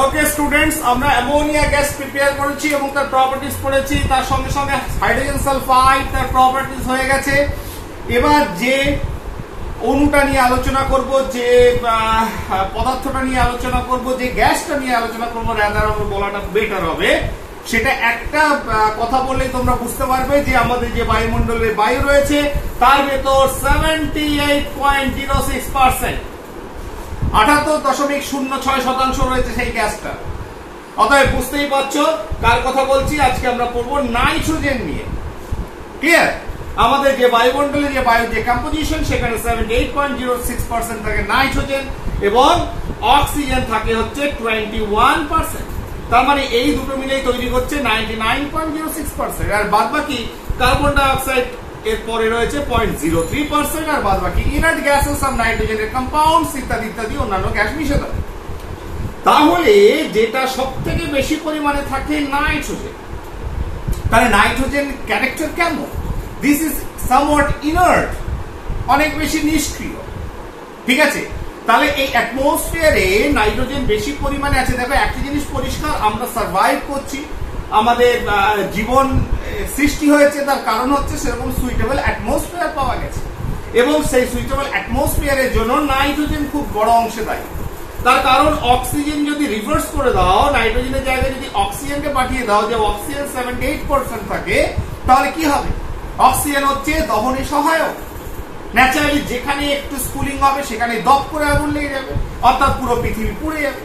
Okay students, আমরা ammonia gas prepare করেছি এবং তার প্রপার্টিজ পড়েছি। তার সঙ্গে সঙ্গে হাইড্রোজেন সালফাইড তার প্রপার্টিজ হয়ে গেছে। এবার যে অণুটা নিয়ে আলোচনা করব, যে পদার্থটা নিয়ে আলোচনা করব, যে গ্যাসটা নিয়ে আলোচনা করবো, রাদার আমরা বলাটা বেটার হবে, সেটা একটা কথা বললেই তোমরা বুঝতে পারবে যে আমাদের যে বায়ুমণ্ডলের বায়ু রয়েছে তার ভেতর 78.06%, 78.06% রয়েছে সেই গ্যাসটা। অতএব বুঝতেই পারছো কার কথা বলছি। আজকে আমরা পড়বো নাইট্রোজেন নিয়ে। ক্লিয়ার? আমাদের যে বায়ুমণ্ডলের যে বায়ু যে কম্পোজিশন, সেখানে 78.06% থাকে নাইট্রোজেন এবং অক্সিজেন থাকে হচ্ছে 21%। তার মানে এই দুটো মিলেই তৈরি হচ্ছে 99.06%। আর বাদ বাকি কার্বন ডাই অক্সাইড এর পরে রয়েছে 0.03%, আর বাদ বাকি ইনার্ট গ্যাসেস আর নাইট্রোজেনের কম্পাউন্ডস ইত্যাদি ইত্যাদি অন্যান্য গ্যাস মিশে থাকে। তাহলে যেটা সবথেকে বেশি পরিমাণে থাকে নাইট্রোজেন। তাহলে নাইট্রোজেন ক্যারেক্টার কেমন? দিস ইজ সামওয়াট ইনার্ট, অনেক বেশি নিষ্ক্রিয়। ঠিক আছে? তাহলে এই অ্যাটমসফিয়ারে নাইট্রোজেন বেশি পরিমাণে আছে। দেখো একটা জিনিস পরিষ্কার, আমরা সার্ভাইভ করছি, আমাদের জীবন সৃষ্টি হয়েছে, তার কারণ হচ্ছে সেরকম সুইটেবল অ্যাটমসফিয়ার পাওয়া গেছে এবং সেই সুইটেবল অ্যাটমসফিয়ারের জন্য নাইট্রোজেন খুব বড় অংশে দায়ী। তার কারণ অক্সিজেন যদি রিভার্স করে দাও, নাইট্রোজেনের জায়গায় যদি অক্সিজেনকে পাঠিয়ে দাও, যে অক্সিজেন 78% থাকে, তাহলে কি হবে? অক্সিজেন হচ্ছে দহনে সহায়ক। ন্যাচারালি যেখানে একটু স্কুলিং হবে সেখানে দপ করে আগুন লেগে যাবে, অর্থাৎ পুরো পৃথিবী পুড়ে যাবে।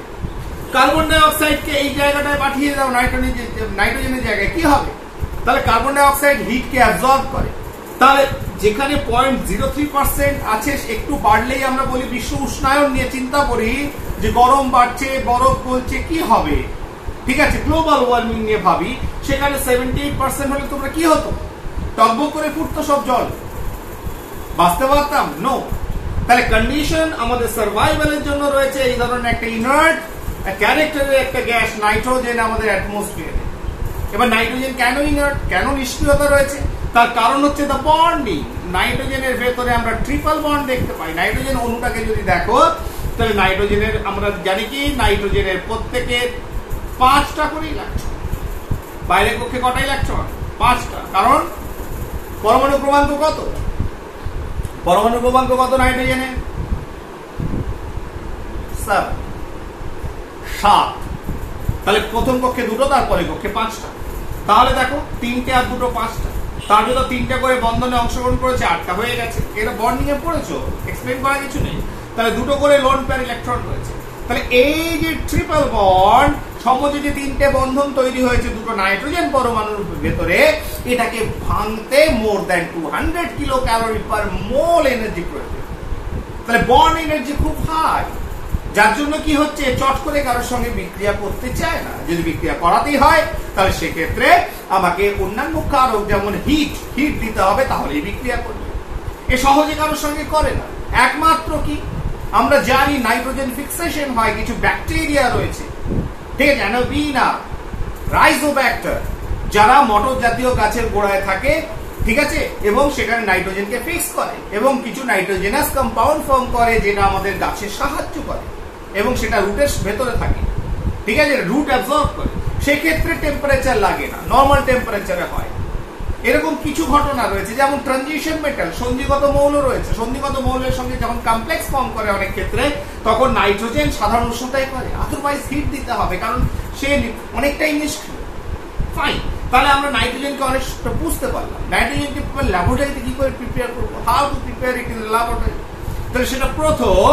কার্বন ডাই অক্সাইডকে এই জায়গাটায় পাঠিয়ে দাও নাইট্রোজেনের জায়গায়, কি হবে? তাহলে কার্বন ডাই অক্সাইড হিটকে অ্যাবজর্ব করে। তাহলে যেখানে 0.03% আছে, একটু বাড়লেই আমরা বলি বিশ্ব উষ্ণায়ন নিয়ে চিন্তা করি যে গরম বাড়ছে, বরফ গলছে, কি হবে? ঠিক আছে, গ্লোবাল ওয়ার্মিং নিয়ে ভাবি, সেখানে 78% হলে তোমরা কি হতো? টকবক করে ফুটতো সব জল, বাঁচতে পারতাম? নো। তাহলে কন্ডিশন আমাদের সার্ভাইভালের জন্য রয়েছে এই ধরনের একটা ইনার্ট ক্যারেক্টারের একটা গ্যাস নাইট্রোজেন আমাদের অ্যাটমসফিয়ারে। এবার নাইট্রোজেন কেন ইনার্ট, কেন নিষ্ক্রিয়তা রয়েছে? তার কারণ হচ্ছে দ্য বন্ডিং। নাইট্রোজেনের ভেতরে আমরা ট্রিপল বন্ড দেখতে পাই। নাইট্রোজেন অণুটাকে যদি দেখো, তাহলে নাইট্রোজেনের আমরা জানি কি নাইট্রোজেনের প্রত্যেকের 5টা করে ইলেকট্রন। বাইরের কক্ষে কটা ইলেকট্রন? 5টা। কারণ পরমাণু ক্রমাঙ্ক কত? পরমাণু ক্রমাঙ্ক কত নাইট্রোজেনের? 7। তাহলে প্রথম কক্ষে 2টো, তারপরে কক্ষে 5টা। তাহলে দেখো 3টে আর 2টো 5টা, তার জন্য 3টে করে বন্ধনে অংশগ্রহণ করেছে, 8টা হয়ে গেছে। এটা বন্ডিং এ পড়েছো, এক্সপ্লেন করা কিছু নেই। তাহলে 2টো করে লোন পেয়ার ইলেকট্রন রয়েছে। তাহলে এই যে ট্রিপল বন্ড সমযোজী 3টে বন্ধন তৈরি হয়েছে 2টো নাইট্রোজেন পরমাণুর ভেতরে, এটাকে ভাঙতে more than 200 kilo calorie per mole energy প্রয়োজন। তাহলে বন্ড এনার্জি খুব হাই, যার জন্য কি হচ্ছে, চট করে কারোর সঙ্গে বিক্রিয়া করতে চায় না। যদি বিক্রিয়া করাতেই হয়, তাহলে সেক্ষেত্রে আমাকে অন্যান্য কারক যেমন হিট দিতে হবে, তাহলেই বিক্রিয়া করবে। এ সহজে কারোর সঙ্গে করে না। একমাত্র কি আমরা জানি নাইট্রোজেন ফিক্সেশন হয় কিছু ব্যাকটেরিয়া রয়েছে, ঠিক আছে, অ্যানোবিনা, রাইজোব্যাক্টার, যারা মটর জাতীয় গাছের গোড়ায় থাকে, ঠিক আছে, এবং সেখানে নাইট্রোজেনকে ফিক্স করে এবং কিছু নাইট্রোজেনাস কম্পাউন্ড ফর্ম করে, যেটা আমাদের গাছের সাহায্য করে এবং সেটা রুটের ভেতরে থাকে। ঠিক আছে, রুট অ্যাবজর্ব করে। সেক্ষেত্রে টেম্পারেচার লাগে না, নর্মাল টেম্পারেচারে হয়। এরকম কিছু ঘটনা রয়েছে, যেমন ট্রানজিশন মেটাল, সন্ধিগত মৌল রয়েছে। সন্ধিগত মৌলের সঙ্গে যখন কমপ্লেক্স ফর্ম করে অনেক ক্ষেত্রে, তখন নাইট্রোজেন সাধারণ উষ্ণতায় করে, আদারওয়াইজ হিট দিতে হবে, কারণ সে অনেকটাই নিষ্ক্রিয়। ফাইন। তাহলে আমরা নাইট্রোজেনকে অনেকটা বুঝতে পারলাম। নাইট্রোজেনকে ল্যাবরেটরিতে কি করে প্রিপেয়ার করবো, how to prepare it in laboratory. তাহলে সেটা প্রথম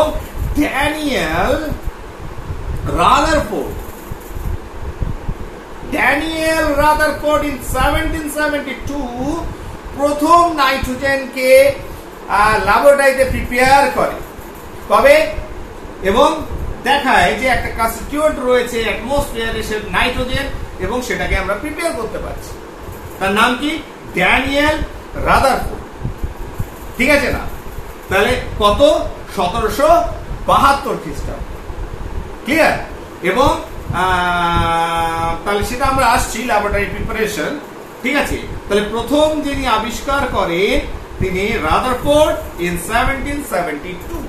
ড্যানিয়েল রাদারফোর্ড ইন 1772 প্রথম নাইট্রোজেনকে ল্যাবরেটরিতে প্রিপেয়ার করে। কবে? এবং দেখায় যে একটা কনস্টিটিউয়েন্ট রয়েছে অ্যাটমসফিয়ারে সে নাইট্রোজেন, এবং সেটাকে আমরা প্রিপেয়ার করতে পারছি। তার নাম কি? Daniel Rutherford. ঠিক আছে না? তাহলে কত? 1772 খ্রিস্টাব্দ। ক্লিয়ার? এবং তাহলে সেটা আমরা আসছি ল্যাবরেটরি প্রিপারেশন। ঠিক আছে, তাহলে প্রথম যিনি আবিষ্কার করেন তিনি রাদারফোর্ড ইন 1772।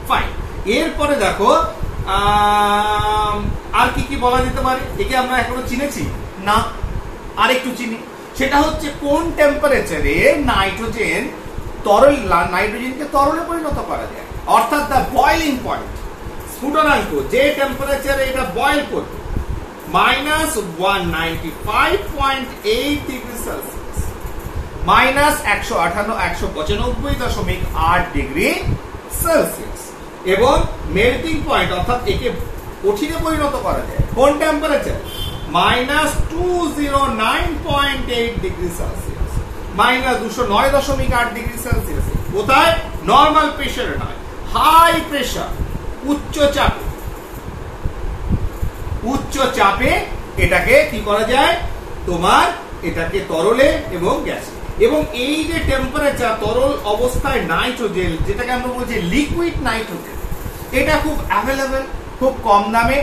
ফাইন। এরপরে দেখো আর কি কি বলা যেতে পারে? একে আমরা এখনো চিনেছি না, আরেকটু চিনি। সেটা হচ্ছে কোন টেম্পারেচারে নাইট্রোজেনকে তরলে পরিণত করা যায়, অর্থাৎ দ্য বয়লিং পয়েন্ট, স্ফুটনাঙ্ক, যে টেম্পারেচারে এটা বয়েল করবে, -195.8 ডিগ্রি সেলসিয়াস, -195.8 ডিগ্রি সেলসিয়াস। এবং মেল্টিং পয়েন্ট, অর্থাৎ একে কঠিনে পরিণত করা যায় কোন temperature? -209.8 degree Celsius, -209.8 degree Celsius. কোথায়? নর্মাল প্রেসারে নয়, হাই প্রেসার, উচ্চ চাপে এটাকে কি করা যায়? তোমার এটাকে তরলে এবং গ্যাসে। এবং এই যে টেম্পারেচার, তরল অবস্থায় নাইট্রোজেন, যেটাকে আমরা বলছি লিকুইড নাইট্রোজেন, এটা খুব অ্যাভেলেবেল, খুব কম দামে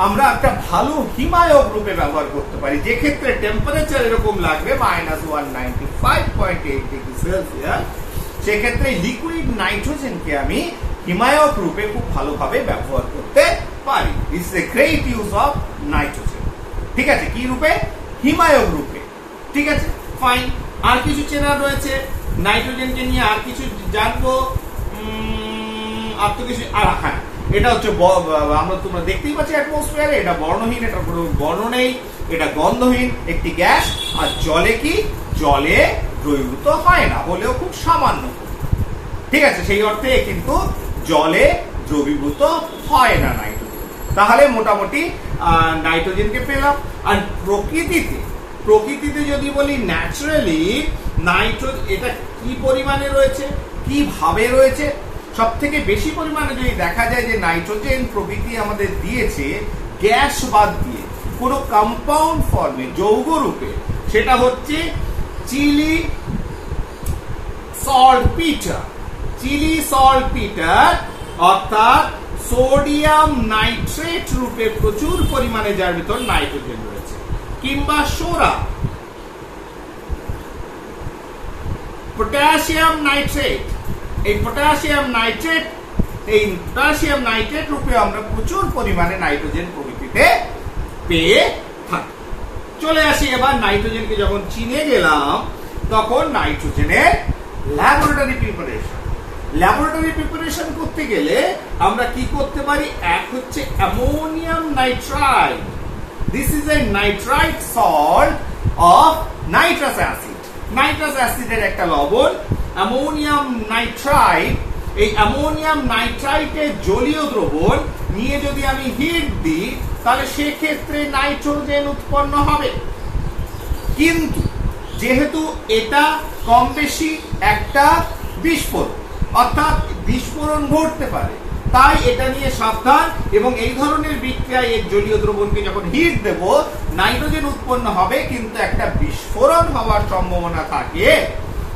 আমরা একটা ভালো হিমায়ক রূপে ব্যবহার করতে পারি, যে ক্ষেত্রে টেম্পারেচার এরকম লাগবে -195.8 ডিগ্রি সেলসিয়াস। সেক্ষেত্রে লিকুইড নাইট্রোজেনকে আমি হিমায়ক রূপে খুব ভালোভাবে ব্যবহার করতে পারি। This is a great use of nitrogen. ঠিক আছে, কি রূপে? হিমায়ক রূপে। ঠিক আছে, ফাইন। আর কিছু চেনা রয়েছে নাইট্রোজেনকে নিয়ে, আর কিছু জানবো, আর তো কিছু। আর হ্যাঁ, এটা হচ্ছে আমরা তোমরা দেখতেই পাচ্ছি অ্যাটমসফিয়ারে এটা বর্ণহীন, এটা কোনো বর্ণ নেই, এটা গন্ধহীন একটি গ্যাস। আর জলে কি? জলে দ্রবীভূত হয় না, হলেও খুব সামান্য। ঠিক আছে, সেই অর্থে কিন্তু জলে দ্রবীভূত হয় না নাইট্রোজেন। তাহলে মোটামুটি নাইট্রোজেনকে পেলাম। আর প্রকৃতিতে যদি বলি ন্যাচারালি নাইট্রোজেন এটা কি পরিমাণে রয়েছে, কিভাবে রয়েছে? সব থেকে বেশি পরিমাণে যদি দেখা যায় যে নাইট্রোজেন প্রকৃতি আমাদের দিয়েছে গ্যাস বাদ দিয়ে, কোনো কম্পাউন্ড ফর্মে, যৌগ রূপে, সেটা হচ্ছে চিলি সল্টপিটার, অর্থাৎ সোডিয়াম নাইট্রেট রূপে প্রচুর পরিমাণে, যার ভিতর নাইট্রোজেন রয়েছে, কিংবা সোডা, পটাশিয়াম নাইট্রেট। এই পটাশিয়াম নাইট্রেট রূপে আমরা প্রচুর পরিমাণে নাইট্রোজেন প্রকৃতিতে পেয়ে থাকি। চলে আসি এবার নাইট্রোজেনকে যখন চিনে গেলাম, তখন নাইট্রোজেনের ল্যাবরেটরি প্রিপারেশন করতে গেলে আমরা কি করতে পারি? এক হচ্ছে ammonium nitrite. This is a nitrite salt of nitrous acid. Nitrous অ্যাসিডের একটা লবণ অ্যামোনিয়াম নাইট্রাইট। এই অ্যামোনিয়াম নাইট্রাইটের জলীয় দ্রবণ নিয়ে যদি আমি হিট দিই, তাহলে সেক্ষেত্রে নাইট্রোজেন উৎপন্ন হবে। কিন্তু যেহেতু এটা কম বেশি একটা বিস্ফোরণ, অর্থাৎ বিস্ফোরণ ঘটতে পারে, তাই এটা নিয়ে সাবধান। এবং এই ধরনের বিক্রিয়ায় এর জলীয় দ্রবণকে যখন হিট দেব, নাইট্রোজেন উৎপন্ন হবে, কিন্তু একটা বিস্ফোরণ হওয়ার সম্ভাবনা থাকে।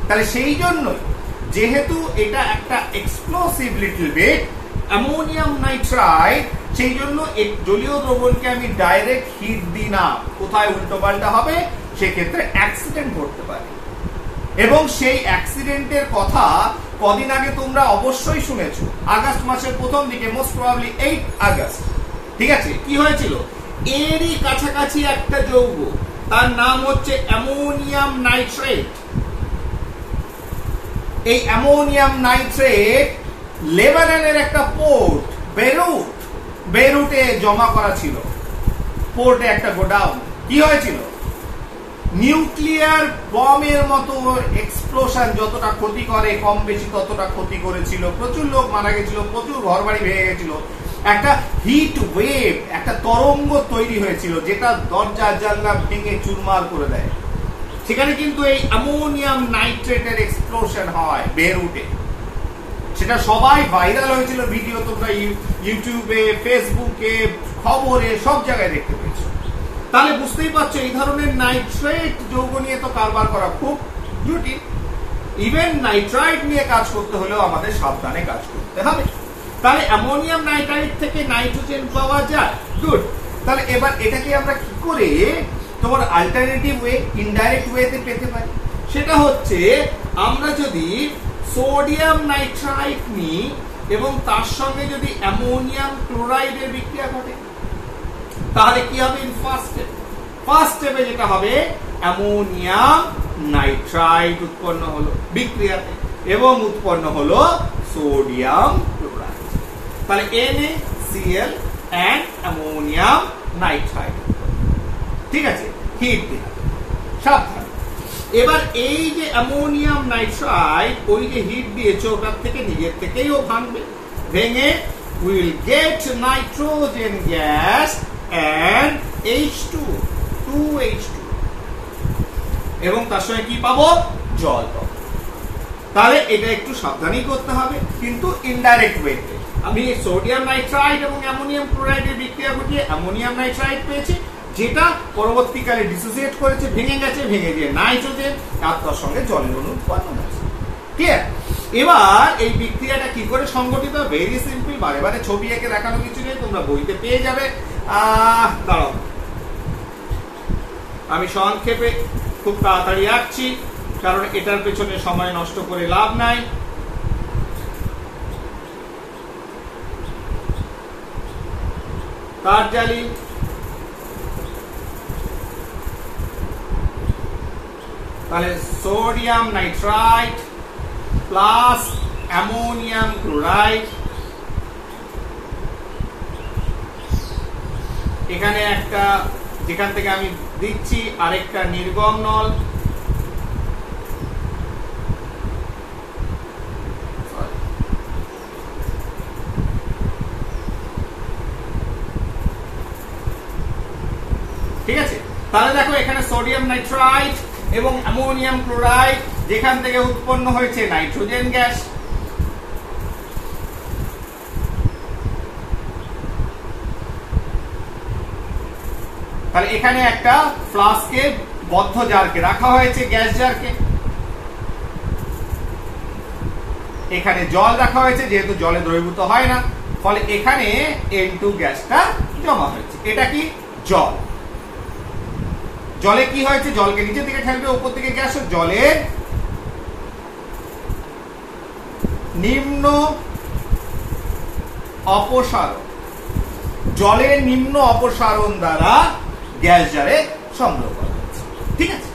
তাহলে সেই জন্যই, যেহেতু এটা একটা explosive little bit ammonium nitrite, সেই জন্য এই জলীয় দ্রবণকে আমি ডাইরেক্ট হিট দিই না। কোথায় উল্টো পাল্টা হবে, সেক্ষেত্রে অ্যাক্সিডেন্ট ঘটতে পারে। এবং সেই অ্যাক্সিডেন্টের কথা কদিন আগে তোমরা অবশ্যই শুনেছো, আগস্ট মাসের প্রথম দিকে, মোস্ট প্রবাবলি 8 আগস্ট। ঠিক আছে, কি হয়েছিল? এরই কাছাকাছি একটা যৌগ, তার নাম হচ্ছে অ্যামোনিয়াম নাইট্রেট। এই অ্যামোনিয়াম নাইট্রেট লেবাননের একটা পোর্ট বেরুটে জমা করা ছিল। পোর্টে একটা গোডাউন। কি হয়েছিল? নিউক্লিয়ার বমের মতো এক্সপ্লোশন যতটা ক্ষতি করে, কম বেশি ততটা ক্ষতি করেছিল। প্রচুর লোক মারা গেছিল, প্রচুর ঘরবাড়ি ভেঙে গেছিল। একটা হিট ওয়েভ, একটা তরঙ্গ তৈরি হয়েছিল, যেটা দরজা জানলা ভেঙে চুরমার করে দেয়। সেখানে কিন্তু এই অ্যামোনিয়াম নাইট্রেটের এক্সপ্লোশন হয় বেরুটে। সেটা সবাই ভাইরাল হয়েছিল, ভিডিও তোমরা ইউটিউবে, ফেসবুকে, খবরে, সব জায়গায় দেখতে পেয়েছো। তাহলে বুঝতেই পারছো, এই ধরনের নাইট্রেট যৌগ নিয়ে তো কারবার করা খুব জটিল। ইভেন নাইট্রাইট নিয়ে কাজ করতে হলেও আমাদের সাবধানে কাজ করতে হবে। তাহলে অ্যামোনিয়াম নাইট্রাইট থেকে নাইট্রোজেন পাওয়া যায়, গুড। তাহলে এবার এটাকে আমরা কি করে তোমার অল্টারনেটিভ ওয়ে, ইনডাইরেক্ট ওয়েতে পেতে পারি? সেটা হচ্ছে, আমরা যদি সোডিয়াম নাইট্রাইট নিই, এবং তার সঙ্গে যদি অ্যামোনিয়াম ক্লোরাইডের বিক্রিয়া ঘটে, তাহলে কি হবে? ইন ফার্স্ট স্টেপে যেটা হবে, অ্যামোনিয়াম নাইট্রাইট উৎপন্ন হলো বিক্রিয়াতে এবং উৎপন্ন হলো সোডিয়াম ক্লোরাইড। তাহলে NaCl and অ্যামোনিয়াম নাইট্রাইট, ঠিক আছে, হিট দিলাম। সাবধান, এবার এই যে অ্যামোনিয়াম নাইট্রাইট ওই যে হিট দিয়েছে ওটার থেকে নিজের থেকেই ও ভাঙবে, ভেঙে will get nitrogen gas and H2 এবং তার সঙ্গে কি পাবো? জল পাবো। তাহলে এটা একটু সাবধানী করতে হবে, কিন্তু ইনডাইরেক্ট ওয়েতে আমি সোডিয়াম নাইট্রাইট এবং অ্যামোনিয়াম ক্লোরাইডের বিক্রিয়া ঘটিয়ে অ্যামোনিয়াম নাইট্রাইট পেয়েছি, যেটা পরবর্তীকালে ডিসোসিয়েট করেছে, ভেঙে গেছে, ভেঙে দিয়ে নাইট্রোজেন আর তার সঙ্গে জলের অণু উৎপন্ন হয়েছে। ক্লিয়ার? এবার এই বিক্রিয়াটা কি করে সংঘটিত? ভেরি সিম্পল, বারে বারে ছবি এঁকে দেখানো কিছু নেই, তোমরা বইতে পেয়ে যাবে। দাঁড়াও, আমি সংক্ষেপে খুব তাড়াতাড়ি আসছি, কারণ এটার পেছনে সময় নষ্ট করে লাভ নাই। তার জালি, তাহলে sodium nitrite plus ammonium chloride, এখানে একটা যেখান থেকে আমি দিচ্ছি আরেকটা নির্গম নল, ঠিক আছে। তাহলে দেখো এখানে সোডিয়াম নাইট্রাইট এবং অ্যামোনিয়াম ক্লোরাইড, যেখান থেকে উৎপন্ন হয়েছে নাইট্রোজেন গ্যাস। তাহলে এখানে একটা ফ্লাস্কে বদ্ধ জারকে রাখা হয়েছে, গ্যাস জারকে, এখানে জল রাখা হয়েছে, যেহেতু জলে দ্রবীভূত হয় না, ফলে এখানে N2 গ্যাসটা জমা হয়েছে। এটা কি? জল। জলে কি হয়েছে? জলকে নিচের দিকে ঠেলবে, উপর দিকে গ্যাস। জলের নিম্ন অপসারণ, জলের নিম্ন অপসারণ দ্বারা গ্যাস জারে সংগ্রহ করা হচ্ছে, ঠিক আছে।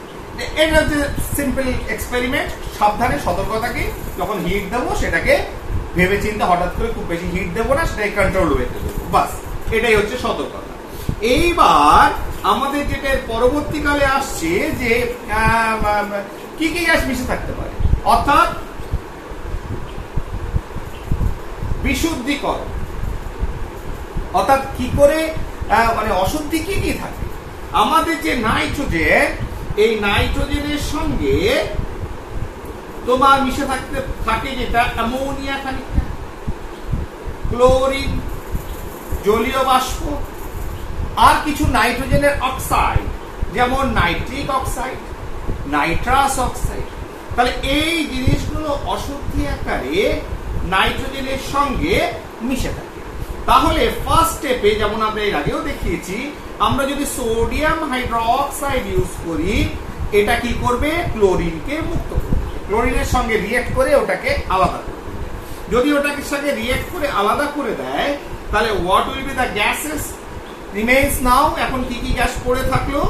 এটা হচ্ছে সিম্পল এক্সপেরিমেন্ট। সাবধানে, সতর্কতাকে যখন হিট দেবো সেটাকে ভেবে চিন্তে, হঠাৎ করে খুব বেশি হিট দেবো না, সেটাকে কন্ট্রোল ওয়েতে দেবো, বাস, এটাই হচ্ছে সতর্কতা। এইবার আমাদের যেটা পরবর্তীকালে আসছে যে কি কি গ্যাস মিশে থাকতে পারে, অর্থাৎ বিশুদ্ধিকরণ, অর্থাৎ কি করে মানে অশুদ্ধি কি কি থাকে। আমাদের যে নাইট্রোজেন, এই নাইট্রোজেনের সঙ্গে তোমার মিশে থাকে যেটা অ্যামোনিয়া খানিকটা, ক্লোরিন, জলীয় বাষ্প, আর কিছু নাইট্রোজেনের অক্সাইড, যেমন নাইট্রিক অক্সাইড, নাইট্রাস অক্সাইড। তাহলে এই জিনিসগুলো অশুদ্ধি আকারে নাইট্রোজেনের সঙ্গে মিশে থাকে। তাহলে ফার্স্ট স্টেপে, যেমন আমরা এর আগেও দেখিয়েছি, আমরা যদি সোডিয়াম হাইড্রোক্সাইড ইউজ করি, এটা কি করবে? ক্লোরিনকে মুক্ত করবে, ক্লোরিনের সঙ্গে রিয়েক্ট করে ওটাকে আলাদা করবে। যদি ওটাকে সঙ্গে রিয়েক্ট করে আলাদা করে দেয়, তাহলে what will be the gases remains now? এখন কি কি গ্যাস পড়ে থাকলো?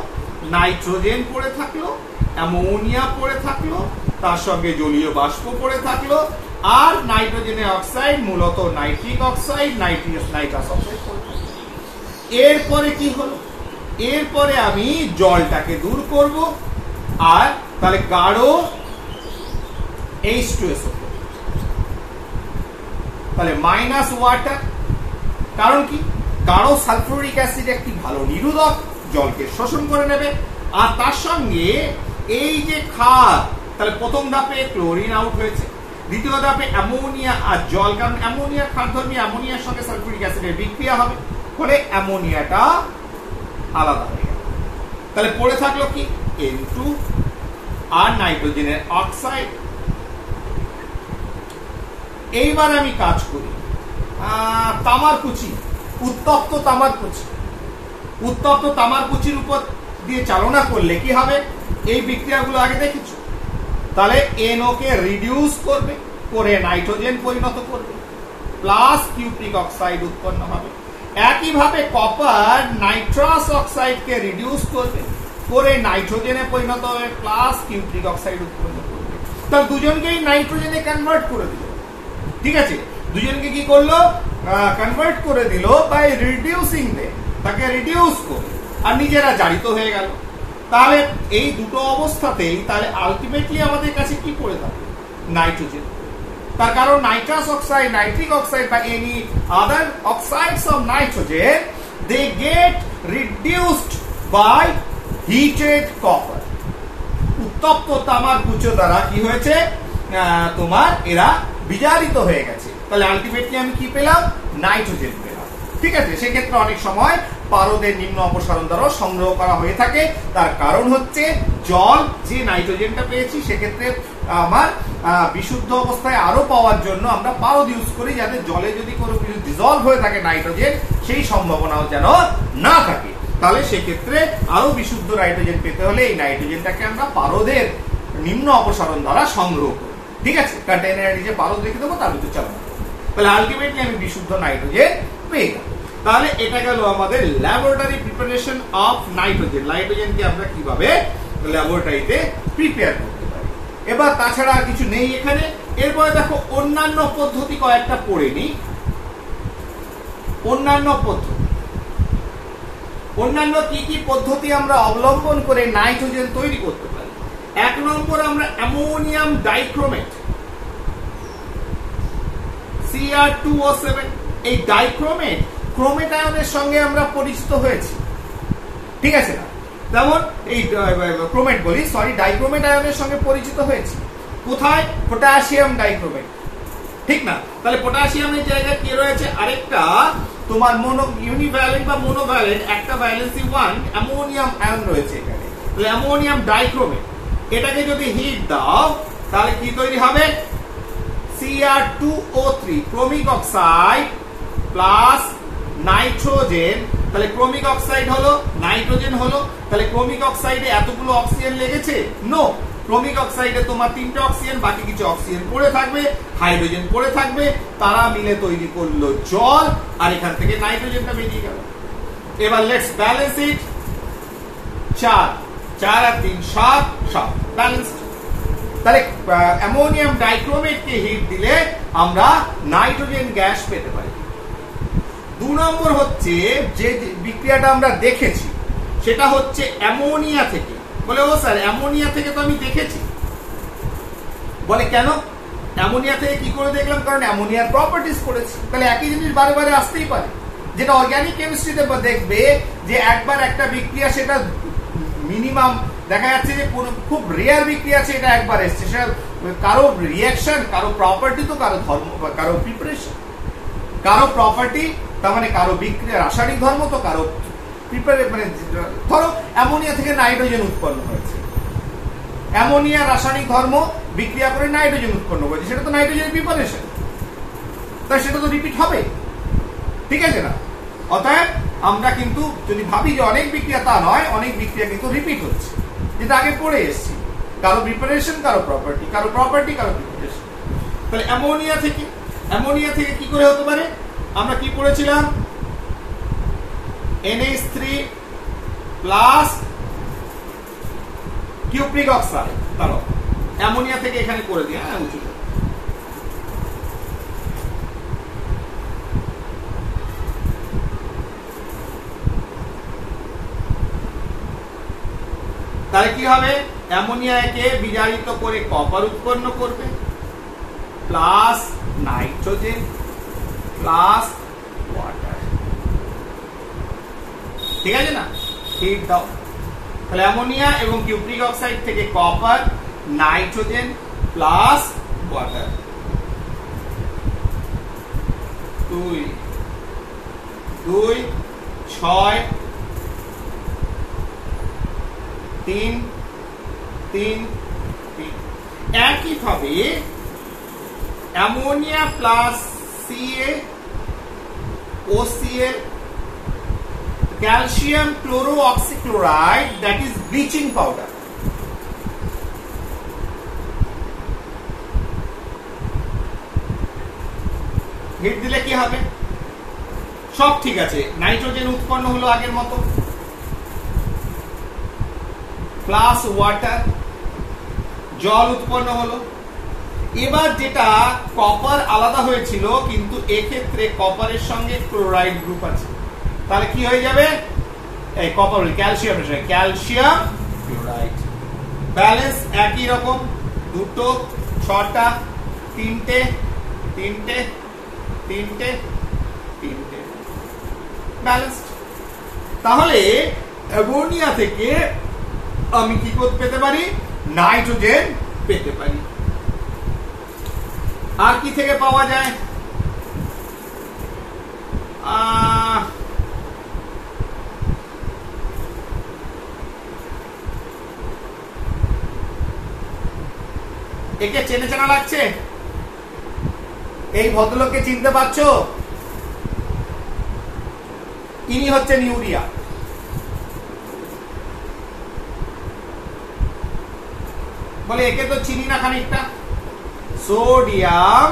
নাইট্রোজেন পড়ে থাকলো, অ্যামোনিয়া পড়ে থাকলো, তার সঙ্গে জলীয় বাষ্প পড়ে থাকলো, আর নাইট্রোজেনের অক্সাইড, মূলত নাইট্রিক অক্সাইড, নাইট্রাস অক্সাইড পড়ে থাকলো। এরপরে কি হলো? এরপরে আমি জলটাকে দূর করব, আর তাহলে গাঢ় H2SO, তাহলে মাইনাস ওয়াটার। কারণ কি? গাঢ় সালফিউরিক অ্যাসিড একটি ভালো নিরোধক, জলকে শোষণ করে নেবে। আর তার সঙ্গে এই যে ক্ষার, তাহলে প্রথম ধাপে ক্লোরিন আউট হয়েছে, দ্বিতীয় ধাপে অ্যামোনিয়া আর জল, কারণ অ্যামোনিয়া ক্ষারধর্মী, অ্যামোনিয়ার সঙ্গে সালফিউরিক অ্যাসিডের বিক্রিয়া হবে, ফলে অ্যামোনিয়াটা আলাদা হয়ে গেল। তাহলে পড়ে থাকলো কি? N2 আর নাইট্রোজেনের অক্সাইড। এইবার আমি কাজ করি তামারকুচি, উত্তপ্ত তামারকুচি। উত্তপ্ত তামারকুচির উপর দিয়ে চালনা করলে কি হবে? এই বিক্রিয়াগুলো আগে দেখেছো। তাহলে NO কে রিডিউস করবে, করে নাইট্রোজেন পরিণত করবে, প্লাস কিউপ্রিক অক্সাইড উৎপন্ন হবে। একইভাবে কপার নাইট্রাস অক্সাইডকে রিডিউস করবে, করে নাইট্রোজেনে পরিণত হবে, প্লাস কিউপ্রিক অক্সাইড উৎপন্ন করবে। তাহলে দুজনকেই নাইট্রোজেনে কনভার্ট করে দিল। ঠিক আছে, দুজনকে কি করলো? কনভার্ট করে দিল বাই রিডিউসিং দে, তাকে রিডিউস করে, আর নিজেরা জারিত হয়ে গেল। তাহলে এই দুটো অবস্থাতেই তাহলে আলটিমেটলি আমাদের কাছে কি পড়ে থাকে? নাইট্রোজেন। তার কারণ নাইট্রাস অক্সাইড, নাইট্রিক অক্সাইড বা any other oxides of nitrogen, they get reduced by heated copper. উত্তপ্ত তামার কুচো দ্বারা কি হয়েছে? তোমার এরা বিজারিত হয়ে গেছে। তাহলে আলটিমেটলি আমি কি পেলাম? নাইট্রোজেন পেলাম। ঠিক আছে, সেক্ষেত্রে অনেক সময় পারদের নিম্ন অপসারণ দ্বারা সংগ্রহ করা হয়ে থাকে। তার কারণ হচ্ছে জল যে নাইট্রোজেনটা পেয়েছি সেক্ষেত্রে আমার বিশুদ্ধ অবস্থায় আরো পাওয়ার জন্য আমরা পারদ ইউজ করি, যাতে জলে যদি কোনো কিছু ডিজলভ হয়ে থাকে নাইট্রোজেন, সেই সম্ভাবনাও যেন না থাকে। তাহলে সেক্ষেত্রে আরো বিশুদ্ধ নাইট্রোজেন পেতে হলে এই নাইট্রোজেনটাকে আমরা পারদের নিম্ন অপসারণ দ্বারা সংগ্রহ করি। ঠিক আছে, কন্টেইনারে যে পারদ রেখে দেবো তার ভিতরে চালানো। তাহলে আলটিমেটলি আমি বিশুদ্ধ নাইট্রোজেন পেয়ে গেলাম। তাহলে এটা গেল আমাদের ল্যাবরেটরি প্রিপারেশন অফ নাইট্রোজেন। নাইট্রোজেনকে আমরা কিভাবে ল্যাবরেটরিতে প্রিপেয়ার করতে পারি। এবার তাছাড়া কিছু নেই এখানে। এরপরে দেখো অন্যান্য পদ্ধতি কয়েকটা পড়ে নি। অন্যান্য পদ্ধতি, অন্যান্য কি কি পদ্ধতি আমরা অবলম্বন করে নাইট্রোজেন তৈরি করতে পারি। 1 নম্বর, আমরা অ্যামোনিয়াম ডাইক্রোমেট Cr2O7, এই ডাইক্রোমেট ক্রোমেট আয়নের সঙ্গে আমরা পরিচিত হয়েছি। ঠিক আছে না? যেমন এই ক্রোমেট বলি, সরি, ডাইক্রোমেট আয়নের সঙ্গে পরিচিত হয়েছি। কোথায়? Potassium dichromate. ঠিক না? তাহলে পটাশিয়ামের জায়গায় কি রয়েছে? আরেকটা তোমার ইউনিভ্যালেন্ট বা মোনোভ্যালেন্ট একটা ভ্যালেন্সি 1 অ্যামোনিয়াম আয়ন রয়েছে এখানে। তাহলে অ্যামোনিয়াম ডাইক্রোমেট, এটাকে যদি হিট দাও তাহলে কি তৈরি হবে? Cr2O3, chromic oxide plus nitrogen. তাহলে ক্রোমিক অক্সাইড হলো, নাইট্রোজেন হলো। তাহলে ক্রোমিক অক্সাইডে এতগুলো অক্সিজেন লেগেছে? নো, ক্রোমিক অক্সাইডে তোমার 3টে অক্সিজেন, বাকি কিছু অক্সিজেন পড়ে থাকবে, হাইড্রোজেন পড়ে থাকবে, তারা মিলে তৈরি করলো জল, আর এখান থেকে নাইট্রোজেনটা বেরিয়ে গেল। এবার লেটস ব্যালেন্স ইট। 4 আর 3 7 ব্যালেন্সড। তাহলে অ্যামোনিয়াম ডাইক্রোমেটকে হিট দিলে আমরা নাইট্রোজেন গ্যাস পেতে পারি। 2 নম্বর হচ্ছে যে বিক্রিয়াটা আমরা দেখেছি সেটা হচ্ছে অ্যামোনিয়া থেকে। বলে ও স্যার, অ্যামোনিয়া থেকে তো আমি দেখেছি। বলে কেন? অ্যামোনিয়া থেকে কি করে দেখলাম? কারণ অ্যামোনিয়ার প্রপার্টিজ পড়েছি। তাহলে একই জিনিস বারে বারে আসতেই পারে। যেটা অর্গানিক কেমিস্ট্রিতে দেখবে যে একবার একটা বিক্রিয়া, সেটা মিনিমাম দেখা যাচ্ছে যে খুব রেয়ার বিক্রিয়া আছে, এটা একবার এসছে, সেটা কারো রিঅ্যাকশন, কারো প্রপার্টি, তো কারো ধর্ম, কারো প্রিপারেশন, কারো প্রপার্টি, তার মানে কারো বিক্রিয়া রাসায়নিক ধর্ম, তো কারো মানে ধরো অ্যামোনিয়া থেকে নাইট্রোজেন উৎপন্ন হয়েছে, অ্যামোনিয়া রাসায়নিক ধর্ম বিক্রিয়া করে নাইট্রোজেন উৎপন্ন করেছে, সেটা তো নাইট্রোজেনের প্রিপারেশন, তাই সেটা তো রিপিট হবে। ঠিক আছে না? অতএব আমরা কিন্তু যদি ভাবি যে অনেক বিক্রিয়া, তা নয়, অনেক বিক্রিয়া কিন্তু রিপিট হচ্ছে, যেটা আগে পড়ে এসেছি। কারো প্রিপারেশন, কারো প্রপার্টি, কারো প্রপার্টি, কারো প্রিপারেশন। তাহলে অ্যামোনিয়া থেকে কি করে হতে পারে? আমরা কি পড়েছিলাম? NH3 plus cupric oxide. তাহলে অ্যামোনিয়া থেকে এখানে করে দিই। হ্যাঁ, উঁচু। তাহলে কি হবে? অ্যামোনিয়াকে বিজারিত করে কপার উৎপন্ন করবে, প্লাস নাইট্রোজেন প্লাস ওয়াটার। ঠিক আছে না? হিট দাও। তাহলে অ্যামোনিয়া এবং কিউপ্রিক অক্সাইড থেকে কপার, নাইট্রোজেন প্লাস ওয়াটার। 2 6 3 3 3। একইভাবে ammonia plus CaOCl, calcium chlorooxychloride, that is bleaching powder. Heat দিলে কি হবে? সব ঠিক আছে, নাইট্রোজেন উৎপন্ন হলো আগের মতো, প্লাস ওয়াটার, জল উৎপন্ন হলো। এবার যেটা কপার আলাদা হয়েছিল, কিন্তু এক্ষেত্রে কপারের সঙ্গে ক্লোরাইড গ্রুপ আছে, তাহলে কি হয়ে যাবে? এই copper calcium, calcium chloride. Balance একই রকম, দুটো, ছটা, তিনটে, তিনটে, তিনটে, তিনটে, ব্যালেন্স। তাহলে অ্যামোনিয়া থেকে আমি কি করতে পেতে পারি? নাইট্রোজেন পেতে পারি। আর কি থেকে পাওয়া যায়? একে চেনা চেনা লাগছে? এই ভদ্রলোককে চিনতে পারছো? ইনি হচ্ছেন ইউরিয়া। বলে একে তো চিনি না খানিকটা। সোডিয়াম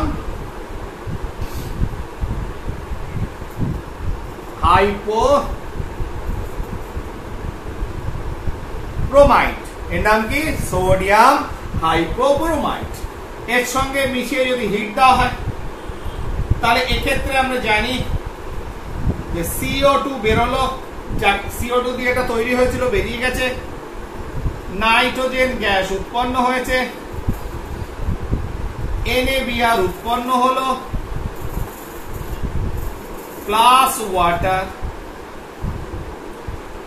হাইপোব্রোমাইড, এর নাম কি? সোডিয়াম হাইপোব্রোমাইড। এর সঙ্গে মিশিয়ে যদি হিট দেওয়া হয়, তাহলে এক্ষেত্রে আমরা জানি যে CO2 বেরোলো, CO2 দিয়ে এটা তৈরি হয়েছিল, বেরিয়ে গেছে, নাইট্রোজেন গ্যাস উৎপন্ন হয়েছে, NaBr উৎপন্ন হলো, plus water,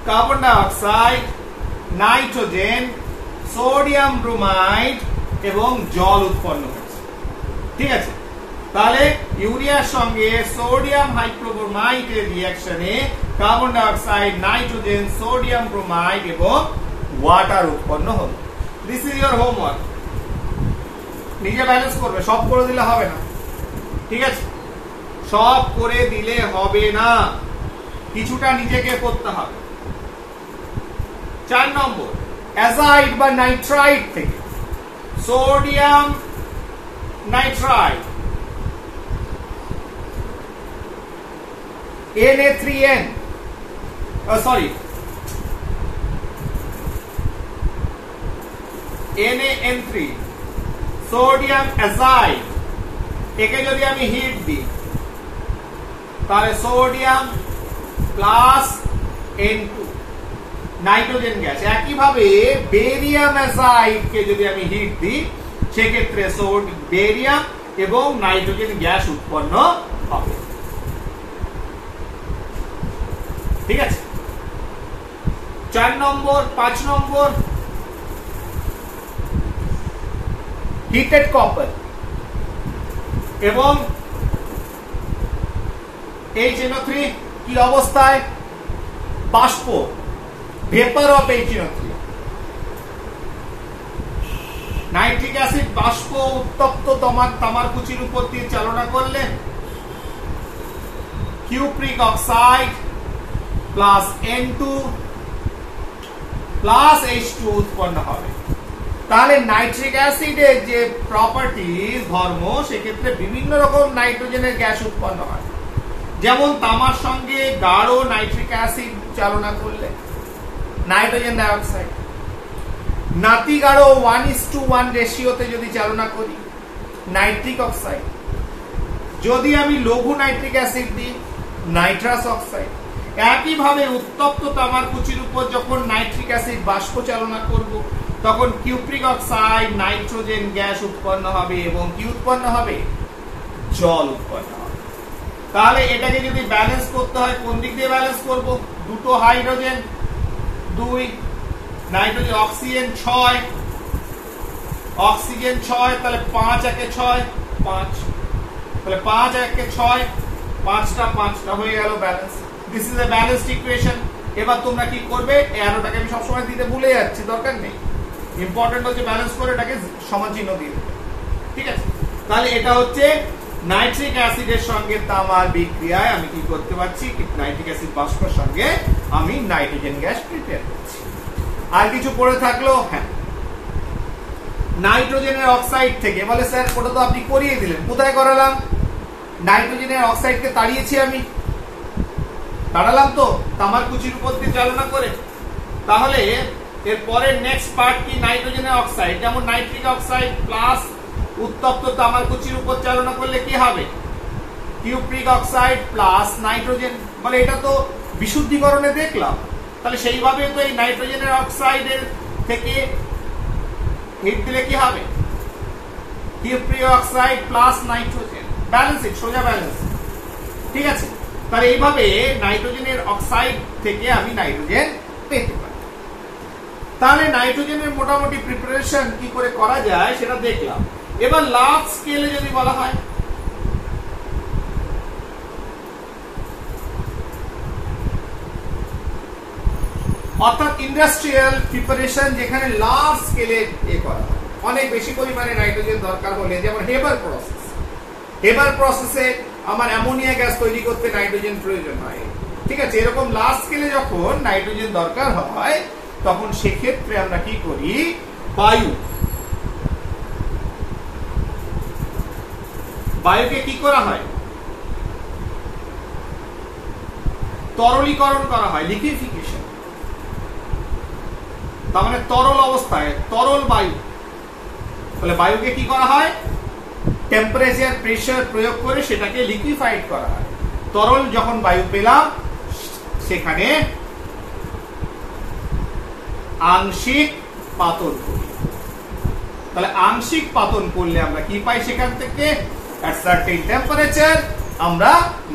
carbon die oxide, nitrogen, sodium bromide এবং জল উৎপন্ন হয়েছে। ঠিক আছে, তাহলে ইউরিয়ার সঙ্গে sodium হাইপোব্রোমাইডের রিঅ্যাকশনে carbon die oxide, nitrogen, sodium bromide এবং ওয়াটার উৎপন্ন হলো। This is your homework. নিজে ব্যালেন্স করবে, সব করে দিলে হবে না। ঠিক আছে, সব করে দিলে হবে না, কিছুটা নিজেকে করতে হবে। 4 নম্বর, অ্যাজাইড বা নাইট্রাইট থেকে sodium nitrite, Na3N, NaN3, sodium azide, একে যদি আমি হিট দিই, তাহলে sodium plus N2, nitrogen gas. একইভাবে বেরিয়াম অ্যাজাইডকে যদি আমি হিট দিই, সেক্ষেত্রে বেরিয়াম এবং নাইট্রোজেন গ্যাস উৎপন্ন হবে। ঠিক আছে, 4 নম্বর। 5 নম্বর, হিটেড কপার এবং HNO3 কি অবস্থায়? বাষ্প, vapour of HNO3। Nitric acid বাষ্প উত্তপ্ত তামারকুচির উপর দিয়ে চালনা করলে cupric oxide plus N2 plus H2 উৎপন্ন হবে। তাহলে নাইট্রিক অ্যাসিডের যে প্রপার্টিজ, ধর্ম, সেক্ষেত্রে বিভিন্ন রকম নাইট্রোজেনের গ্যাস উৎপন্ন হয়। যেমন তামার সঙ্গে গাঢ় নাইট্রিক অ্যাসিড চালনা করলে নাইট্রোজেন ডাইঅক্সাইড, নাতি গাঢ় 1:1 রেশিওতে যদি চালনা করি নাইট্রিক অক্সাইড, যদি আমি লঘু নাইট্রিক অ্যাসিড দিই নাইট্রাস অক্সাইড। একইভাবে উত্তপ্ত তামারকুচির উপর যখন নাইট্রিক অ্যাসিড বাষ্প চালনা করব, তখন কিউপ্রিক অক্সাইড, নাইট্রোজেন গ্যাস উৎপন্ন হবে এবং কি উৎপন্ন হবে? জল উৎপন্ন হবে। তাহলে এটাকে যদি ব্যালেন্স করতে হয়, কোন দিক দিয়ে ব্যালেন্স করব? দুটো হাইড্রোজেন 2, নাইট্রোজেন, অক্সিজেন 6, অক্সিজেন 6, তাহলে 5 একে 6, 5, তাহলে 5 একে 6, 5টা হয়ে গেল balance. This is a balanced equation. এবার তোমরা কি করবে? অ্যারোটাকে আমি সবসময় দিতে ভুলে যাচ্ছি, দরকার নেই, ইম্পর্টেন্ট হচ্ছে ব্যালেন্স করে এটাকে সমান চিহ্ন দিয়ে দেবে। ঠিক আছে, তাহলে এটা হচ্ছে নাইট্রিক অ্যাসিডের সঙ্গে তামার বিক্রিয়ায় আমি কি করতে পারছি? নাইট্রিক অ্যাসিড বাষ্পের সঙ্গে আমি নাইট্রোজেন গ্যাস প্রিপেয়ার করছি। আর কিছু পড়ে থাকলো? হ্যাঁ, নাইট্রোজেনের অক্সাইড থেকে বলে স্যার ওটা তো আপনি করিয়ে দিলেন, কোথায় করালাম? নাইট্রোজেনের অক্সাইডকে তাড়িয়েছি আমি, তাড়ালাম তো তামার কুচির উপর দিয়ে চালনা করে। তাহলে এর পরের নেক্সট পার্ট কি? নাইট্রোজেনের অক্সাইড, যেমন নাইট্রিক অক্সাইড প্লাস উত্তপ্ত তামার কুচির উপর চালনা করলে কি হবে? Cupric oxide plus nitrogen. বলে এটা তো বিশুদ্ধিকরণে দেখলাম, তাহলে সেইভাবে তো এই নাইট্রোজেনের অক্সাইডের থেকে হিট দিলে কি হবে? Cupric oxide plus nitrogen, balancing, সোজা ব্যালেন্স। ঠিক আছে, তাহলে এইভাবে নাইট্রোজেনের অক্সাইড থেকে আমি নাইট্রোজেন পেতে পারি। তাহলে নাইট্রোজেনের মোটামুটি প্রিপারেশন কি করে করা যায় সেটা দেখলাম। এবার লার্জ স্কেলে যদি বলা হয়, অর্থাৎ ইন্ডাস্ট্রিয়াল প্রিপারেশন, যেখানে লার্জ স্কেলে করা হয়, অনেক বেশি পরিমাণে নাইট্রোজেন দরকার হলে, যেমন হেবার প্রসেস। হেবার প্রসেসে আমার অ্যামোনিয়া গ্যাস তৈরি করতে নাইট্রোজেন প্রয়োজন হয়। ঠিক আছে, এরকম লার্জ স্কেলে যখন নাইট্রোজেন দরকার হয় তখন সেক্ষেত্রে আমরা কি করি? বায়ুকে কি করা হয়? তরলীকরণ করা হয়, লিকুইফিকেশন। তার মানে তরল অবস্থায়, তরল বায়ু। তাহলে বায়ুকে কি করা হয়? টেম্পারেচার, প্রেসার প্রয়োগ করে সেটাকে লিকুইফাইড করা হয়। তরল যখন বায়ু পেলাম, সেখানে আংশিক পাতন করি। তাহলে আংশিক পাতন করলে আমরা কি পাই? সেখান থেকে at certain temperature আমরা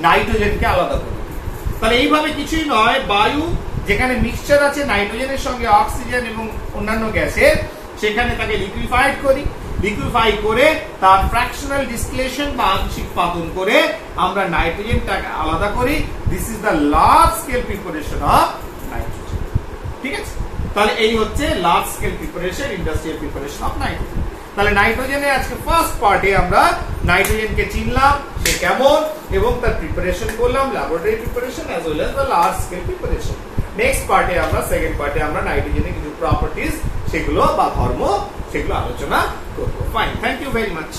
নাইট্রোজেনকে আলাদা করি। তাহলে এইভাবে কিছুই নয়, বায়ু যেখানে মিক্সচার আছে নাইট্রোজেনের সঙ্গে অক্সিজেন এবং অন্যান্য গ্যাসের, সেখানে তাকে লিকুইফাইড করি। লিকুইফাই করে তার ফ্র্যাকশনাল ডিসটিলেশন বা আংশিক পাতন করে আমরা নাইট্রোজেনটাকে আলাদা করি। This is the large scale preparation of nitrogen. ঠিক আছে, তাহলে এই হচ্ছে large scale preparation, industrial preparation of nitrogen. তাহলে নাইট্রোজেনের আজকে ফার্স্ট পার্টে আমরা নাইট্রোজেনকে চিনলাম, সে কেমন, এবং তার প্রিপারেশন করলাম, laboratory preparation as well as the large scale preparation. Next পার্টে আমরা, সেকেন্ড পার্টে আমরা নাইট্রোজেনের কিছু প্রপার্টিজ, সেগুলো বা ধর্ম, সেগুলো আলোচনা করব। Fine, thank you very much.